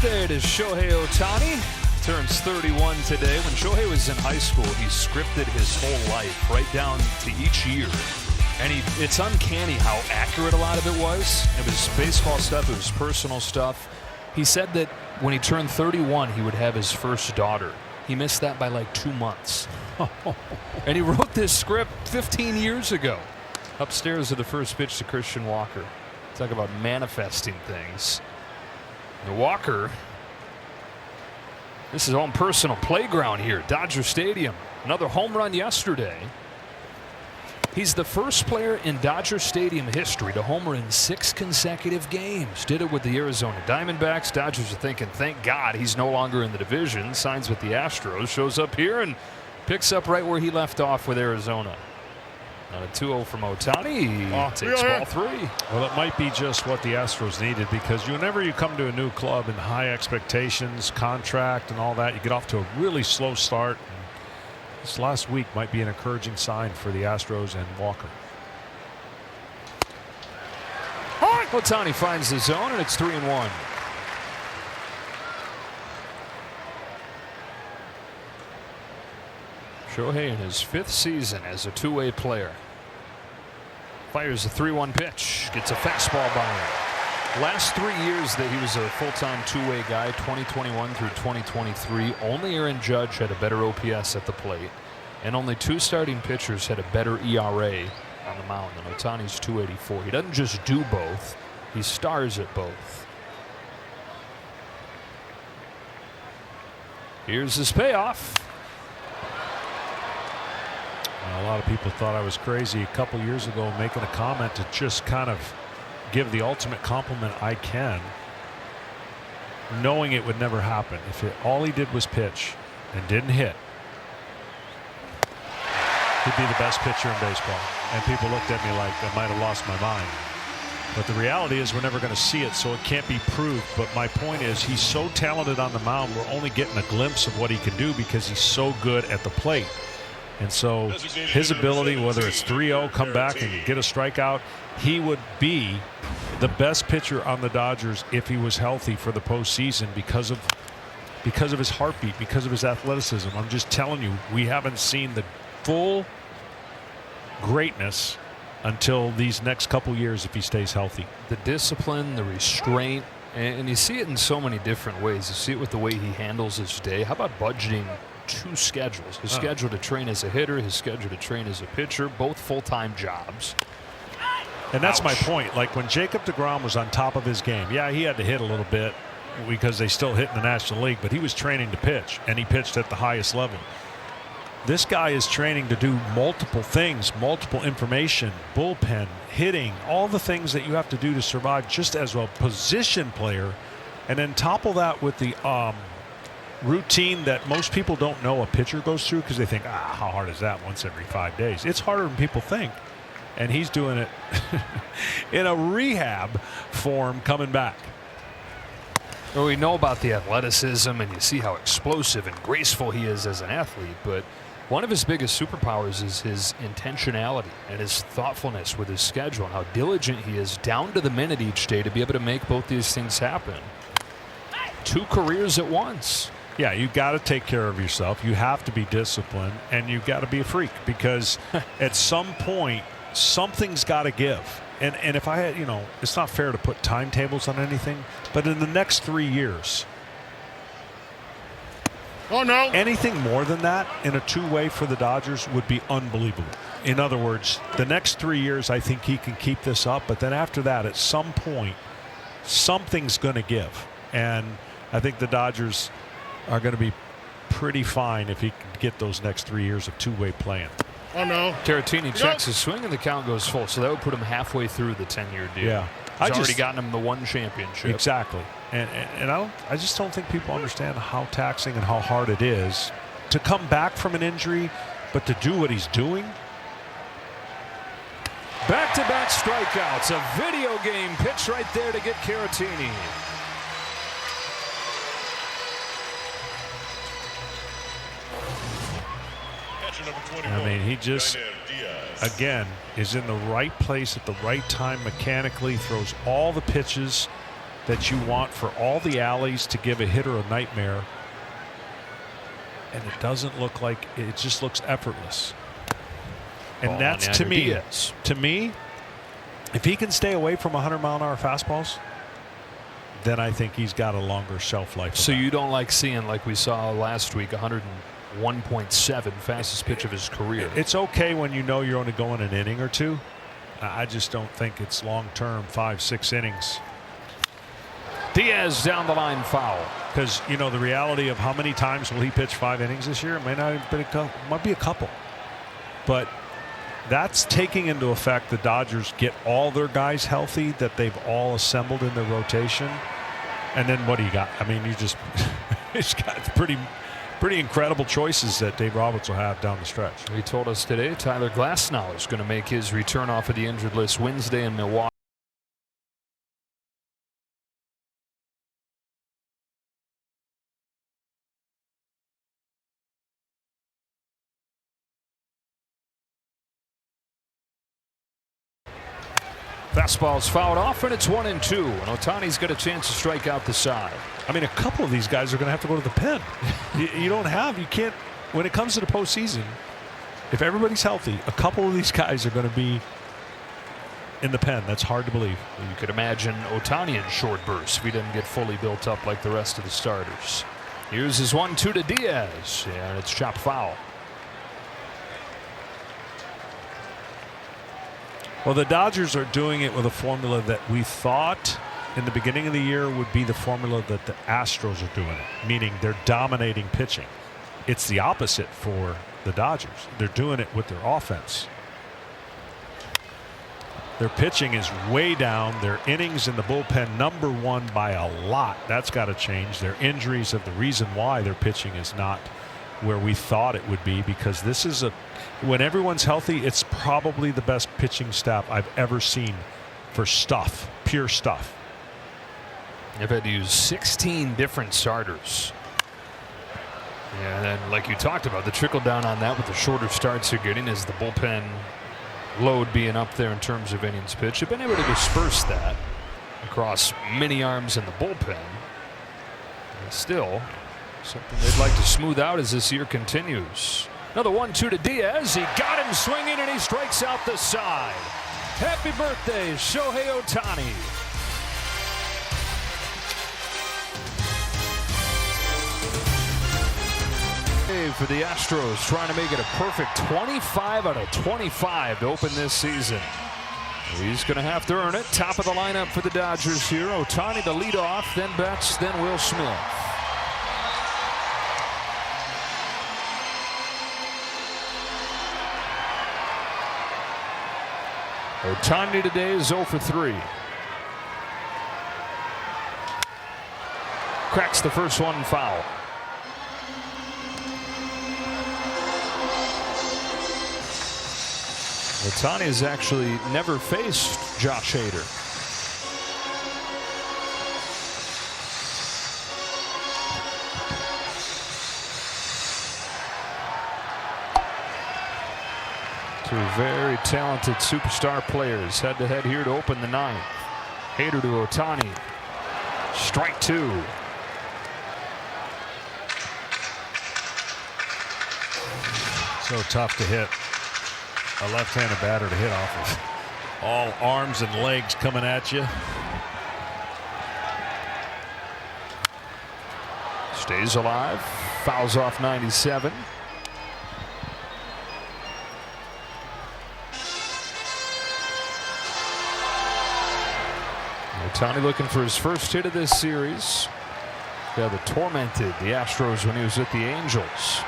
Birthday to Shohei Ohtani. Turns 31 today. When Shohei was in high school, he scripted his whole life right down to each year. And it's uncanny how accurate a lot of it was. It was baseball stuff, it was personal stuff. He said that when he turned 31, he would have his first daughter. He missed that by like 2 months. And he wrote this script 15 years ago. Upstairs at the first pitch to Christian Walker. Talk about manifesting things. The Walker, this is his own personal playground here, Dodger Stadium. Another home run yesterday. He's the first player in Dodger Stadium history to homer in 6 consecutive games. Did it with the Arizona Diamondbacks. Dodgers are thinking, thank God he's no longer in the division. Signs with the Astros. Shows up here and picks up right where he left off with Arizona. On a 2-0 from Ohtani. Takes ball 3. Well, it might be just what the Astros needed, because whenever you come to a new club and high expectations, contract and all that, you get off to a really slow start. This last week might be an encouraging sign for the Astros and Walker. Ohtani finds the zone, and it's 3-1. Shohei in his 5th season as a two-way player. Fires a 3-1 pitch. Gets a fastball by him. Last 3 years that he was a full-time two-way guy, 2021 through 2023, only Aaron Judge had a better OPS at the plate, and only 2 starting pitchers had a better ERA on the mound than Ohtani's 284. He doesn't just do both, he stars at both. Here's his payoff. A lot of people thought I was crazy a couple years ago making a comment to just kind of give the ultimate compliment I can, knowing it would never happen. If all he did was pitch and didn't hit, he'd be the best pitcher in baseball. And people looked at me like I might have lost my mind. But the reality is we're never going to see it, so it can't be proved. But my point is he's so talented on the mound, we're only getting a glimpse of what he can do because he's so good at the plate. And so his ability, whether it's 3-0, come back and get a strikeout, he would be the best pitcher on the Dodgers if he was healthy for the postseason because of his heartbeat, because of his athleticism. I'm just telling you, we haven't seen the full greatness until these next couple years if he stays healthy. The discipline, the restraint, and you see it in so many different ways. You see it with the way he handles his day. How about budgeting 2 schedules? His schedule to train as a hitter, his schedule to train as a pitcher, both full-time jobs. And that's Ouch. my point. Like when Jacob deGrom was on top of his game, yeah, he had to hit a little bit because they still hit in the National League, but he was training to pitch, and he pitched at the highest level. This guy is training to do multiple things, multiple information, bullpen, hitting, all the things that you have to do to survive just as a position player, and then topple that with the routine that most people don't know a pitcher goes through because they think, how hard is that once every 5 days? It's harder than people think. And he's doing it in a rehab form coming back. Well, we know about the athleticism, and you see how explosive and graceful he is as an athlete, but one of his biggest superpowers is his intentionality and his thoughtfulness with his schedule and how diligent he is down to the minute each day to be able to make both these things happen. 2 careers at once. Yeah, you got to take care of yourself. You have to be disciplined, and you got to be a freak because at some point something's got to give. And if I had, it's not fair to put timetables on anything, but in the next 3 years, anything more than that in a two-way for the Dodgers would be unbelievable. In other words, the next 3 years, I think he can keep this up, but then after that, at some point, something's going to give. And I think the Dodgers are going to be pretty fine if he can get those next 3 years of two-way playing. Caratini checks his swing and the count goes full, so that would put him halfway through the 10-year deal. Yeah, He's already gotten him the 1 championship. Exactly, and I just don't think people understand how taxing and how hard it is to come back from an injury, but to do what he's doing. Back-to-back strikeouts, a video game pitch right there to get Caratini. I mean, he just, again, is in the right place at the right time mechanically, throws all the pitches that you want for all the alleys to give a hitter a nightmare. And it doesn't look like it, just looks effortless. And that's to me, if he can stay away from 100-mile-an-hour fastballs, then I think he's got a longer shelf life. So you don't like seeing, like we saw last week, 101.7 fastest pitch of his career. It's okay when you know you're only going an inning or two. I just don't think it's long-term 5-6 innings. Diaz down the line, foul. Because, you know, the reality of how many times will he pitch 5 innings this year? It may not have been might be a couple. But that's taking into effect the Dodgers get all their guys healthy that they've all assembled in their rotation. And then what do you got? I mean, you just it's got pretty incredible choices that Dave Roberts will have down the stretch. He told us today Tyler Glasnow is going to make his return off of the injured list Wednesday in Milwaukee. Fastball's fouled off, and it's 1-2. And Ohtani's got a chance to strike out the side. I mean, a couple of these guys are going to have to go to the pen. you can't, when it comes to the postseason, if everybody's healthy, a couple of these guys are going to be in the pen. That's hard to believe. You could imagine Ohtani in short bursts if he didn't get fully built up like the rest of the starters. Here's his 1-2 to Diaz, and it's chopped foul. Well, the Dodgers are doing it with a formula that we thought in the beginning of the year would be the formula that the Astros are doing it, meaning they're dominating pitching. It's the opposite for the Dodgers. They're doing it with their offense. Their pitching is way down. Their innings in the bullpen #1 by a lot. That's got to change. Their injuries are the reason why their pitching is not where we thought it would be, because this is when everyone's healthy, it's probably the best pitching staff I've ever seen for pure stuff. They've had to use 16 different starters. And then, like you talked about, the trickle down on that with the shorter starts you're getting is the bullpen load being up there in terms of innings pitched. They've been able to disperse that across many arms in the bullpen. And still, something they'd like to smooth out as this year continues. Another 1-2 to Diaz. He got him swinging, and he strikes out the side. Happy birthday, Shohei Ohtani. For the Astros, trying to make it a perfect 25 out of 25 to open this season. He's going to have to earn it. Top of the lineup for the Dodgers here. Ohtani the leadoff, then Betts, then Will Smith. Ohtani today is 0 for 3. Cracks the first one, foul. Ohtani has actually never faced Josh Hader. Two very talented superstar players head to head here to open the ninth. Hader to Ohtani. Strike 2. So tough to hit. A left-handed batter to hit off of. All arms and legs coming at you. Stays alive. Fouls off 97. Ohtani looking for his first hit of this series. Yeah, that tormented the Astros when he was with the Angels.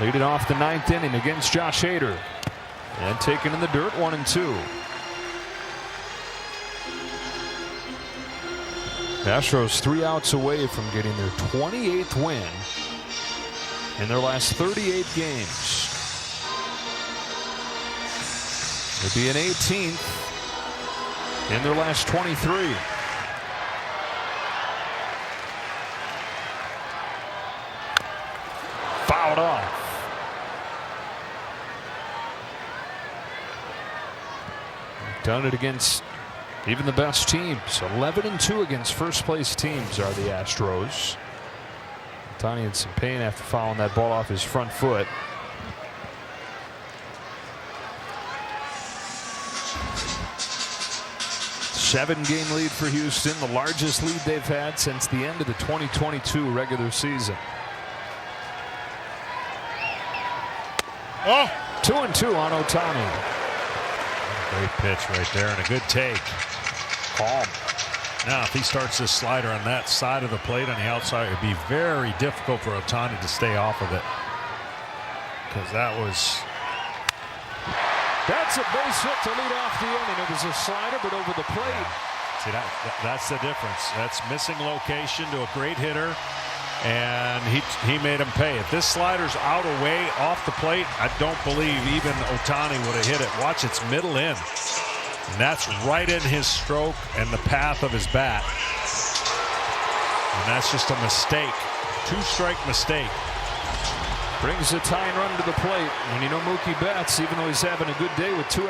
Leading off the ninth inning against Josh Hader. And taken in the dirt, 1-2. The Astros 3 outs away from getting their 28th win in their last 38 games. It'd be an 18th in their last 23. Fouled off. Done it against even the best teams. 11-2 against first place teams are the Astros. Ohtani in some pain after fouling that ball off his front foot. Seven-game lead for Houston, the largest lead they've had since the end of the 2022 regular season. 2-2 on Ohtani. Great pitch right there and a good take. Calm. Now, if he starts this slider on that side of the plate on the outside, it would be very difficult for Ohtani to stay off of it. Because that's a base hit to lead off the inning. It was a slider, but over the plate. Yeah. See, that's the difference. That's missing location to a great hitter, and he made him pay. If this slider's out away off the plate, I don't believe even Ohtani would have hit it. Watch, it's middle in. And that's right in his stroke and the path of his bat. And that's just a mistake. Two-strike mistake. Brings a tying run to the plate when you know Mookie Betts, even though he's having a good day with 2